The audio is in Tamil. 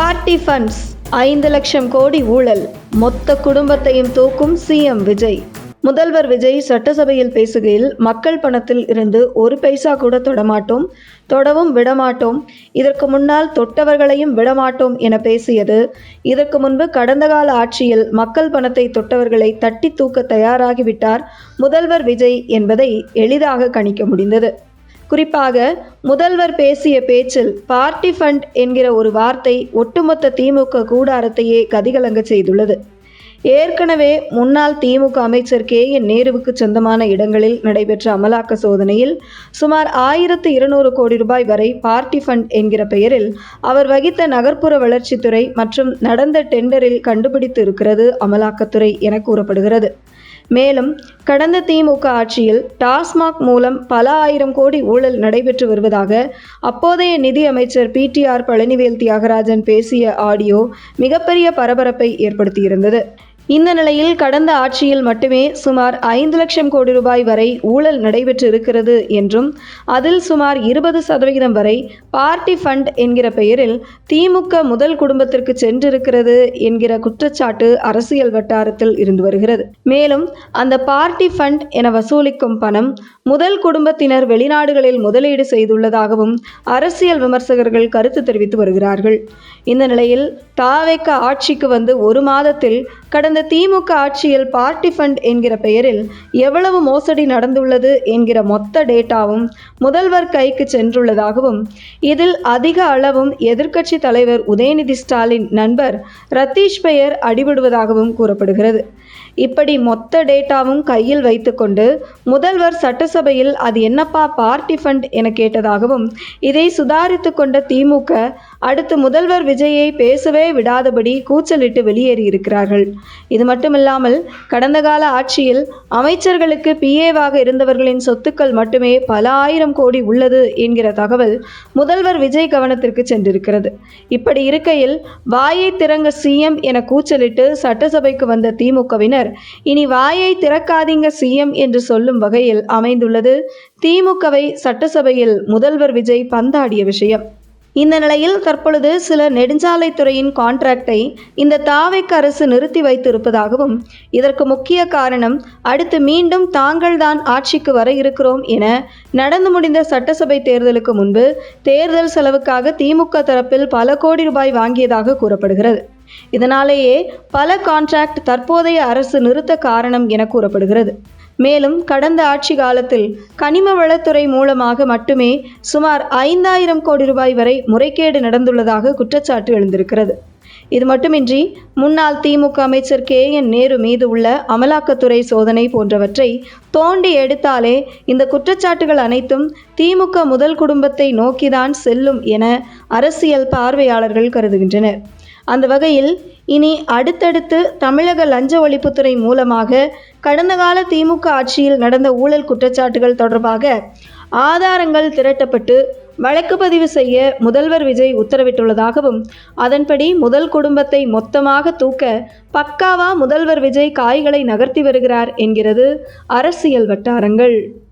பார்ட்டி ஃபண்ட்ஸ் 5 லட்சம் கோடி ஊழல், மொத்த குடும்பத்தையும் தூக்கும் சிஎம் விஜய். முதல்வர் விஜய் சட்டசபையில் பேசுகையில், மக்கள் பணத்தில் இருந்து ஒரு பைசா கூட தொடமாட்டோம், தொடவும் விடமாட்டோம், இதற்கு முன்னால் தொட்டவர்களையும் விடமாட்டோம் என பேசியது. இதற்கு முன்பு கடந்த கால ஆட்சியில் மக்கள் பணத்தை தொட்டவர்களை தட்டி தூக்க தயாராகிவிட்டார் முதல்வர் விஜய் என்பதை எளிதாக கணிக்க முடிந்தது. குறிப்பாக முதல்வர் பேசிய பேச்சில் பார்ட்டி ஃபண்ட் என்கிற ஒரு வார்த்தை ஒட்டுமொத்த திமுக கூடாரத்தையே கதிகலங்க செய்துள்ளது. ஏற்கனவே முன்னாள் திமுக அமைச்சர் KN நேருவுக்கு சொந்தமான இடங்களில் நடைபெற்ற அமலாக்க சோதனையில் சுமார் 1200 கோடி ரூபாய் வரை பார்ட்டி ஃபண்ட் என்கிற பெயரில் அவர் வகித்த நகர்ப்புற வளர்ச்சித்துறை மற்றும் நடந்த டெண்டரில் கண்டுபிடித்து இருக்கிறது அமலாக்கத்துறை என கூறப்படுகிறது. மேலும் கடந்த திமுக ஆட்சியில் டாஸ்மாக் மூலம் பல ஆயிரம் கோடி ஊழல் நடைபெற்று வருவதாக அப்போதைய நிதி அமைச்சர் PTR பழனிவேல் தியாகராஜன் பேசிய ஆடியோ மிகப்பெரிய பரபரப்பை ஏற்படுத்தியிருந்தது. இந்த நிலையில் கடந்த ஆட்சியில் மட்டுமே சுமார் 5 லட்சம் கோடி ரூபாய் வரை ஊழல் நடைபெற்று இருக்கிறது என்றும், அதில் சுமார் 20% வரை பார்ட்டி ஃபண்ட் என்கிற பெயரில் திமுக முதல் குடும்பத்திற்கு சென்றிருக்கிறது என்கிற குற்றச்சாட்டு அரசியல் வட்டாரத்தில் இருந்து வருகிறது. மேலும் அந்த பார்ட்டி ஃபண்ட் என வசூலிக்கும் பணம் முதல் குடும்பத்தினர் வெளிநாடுகளில் முதலீடு செய்துள்ளதாகவும் அரசியல் விமர்சகர்கள் கருத்து தெரிவித்து வருகிறார்கள். இந்த நிலையில் தாவேக ஆட்சிக்கு வந்து ஒரு மாதத்தில் கடந்த திமுக ஆட்சியில் பார்ட்டி ஃபண்ட் என்கிற பெயரில் எவ்வளவு மோசடி நடந்துள்ளது என்கிற மொத்த டேட்டாவும் முதல்வர் கைக்கு சென்றுள்ளதாகவும், இதில் அதிக அளவும் எதிர்க்கட்சி தலைவர் உதயநிதி ஸ்டாலின் நண்பர் ரத்தீஷ் பெயர் அடிபடுவதாகவும் கூறப்படுகிறது. இப்படி மொத்த டேட்டாவும் கையில் வைத்துக்கொண்டு முதல்வர் சட்டசபையில் அது என்னப்பா பார்ட்டி ஃபண்ட் என கேட்டதாகவும், இதை சுதாரித்து கொண்ட திமுக அடுத்து முதல்வர் விஜயை பேசவே விடாதபடி கூச்சலிட்டு வெளியேறியிருக்கிறார்கள். இது மட்டுமில்லாமல் கடந்த கால ஆட்சியில் அமைச்சர்களுக்கு PAவாக இருந்தவர்களின் சொத்துக்கள் மட்டுமே பல ஆயிரம் கோடி உள்ளது என்கிற தகவல் முதல்வர் விஜய் கவனத்திற்கு சென்றிருக்கிறது. இப்படி இருக்கையில் வாயை திறங்க CM என கூச்சலிட்டு சட்டசபைக்கு வந்த திமுகவினர் இனி வாயை திறக்காதீங்க CM என்று சொல்லும் வகையில் அமைந்துள்ளது திமுகவை சட்டசபையில் முதல்வர் விஜய் பந்தாடிய விஷயம். இந்த நிலையில் தற்பொழுது சில நெடுஞ்சாலைத்துறையின் கான்ட்ராக்டை இந்த தாவேக அரசு நிறுத்தி வைத்திருப்பதாகவும், இதற்கு முக்கிய காரணம் அடுத்து மீண்டும் தாங்கள்தான் ஆட்சிக்கு வர இருக்கிறோம் என நடந்து முடிந்த சட்டசபை தேர்தலுக்கு முன்பு தேர்தல் செலவுக்காக திமுக தரப்பில் பல கோடி ரூபாய் வாங்கியதாக கூறப்படுகிறது. இதனாலேயே பல கான்ட்ராக்ட் தற்போதைய அரசு நிறுத்த காரணம் என கூறப்படுகிறது. மேலும் கடந்த ஆட்சி காலத்தில் கனிம வளத்துறை மூலமாக மட்டுமே சுமார் 5000 கோடி ரூபாய் வரை முறைகேடு நடந்துள்ளதாக குற்றச்சாட்டு எழுந்திருக்கிறது. இது மட்டுமின்றி முன்னாள் திமுக அமைச்சர் KN நேரு மீது உள்ள அமலாக்கத்துறை சோதனை போன்றவற்றை தோண்டி எடுத்தாலே இந்த குற்றச்சாட்டுகள் அனைத்தும் திமுக முதல் குடும்பத்தை நோக்கிதான் செல்லும் என அரசியல் பார்வையாளர்கள் கருதுகின்றனர். அந்த வகையில் இனி அடுத்தடுத்து தமிழக லஞ்ச ஒழிப்புத்துறை மூலமாக கடந்த கால திமுக ஆட்சியில் நடந்த ஊழல் குற்றச்சாட்டுகள் தொடர்பாக ஆதாரங்கள் திரட்டப்பட்டு வழக்கு பதிவு செய்ய முதல்வர் விஜய் உத்தரவிட்டுள்ளதாகவும், அதன்படி முதல் குடும்பத்தை மொத்தமாக தூக்க பக்காவா முதல்வர் விஜய் காய்களை நகர்த்தி வருகிறார் என்கிறது அரசியல் வட்டாரங்கள்.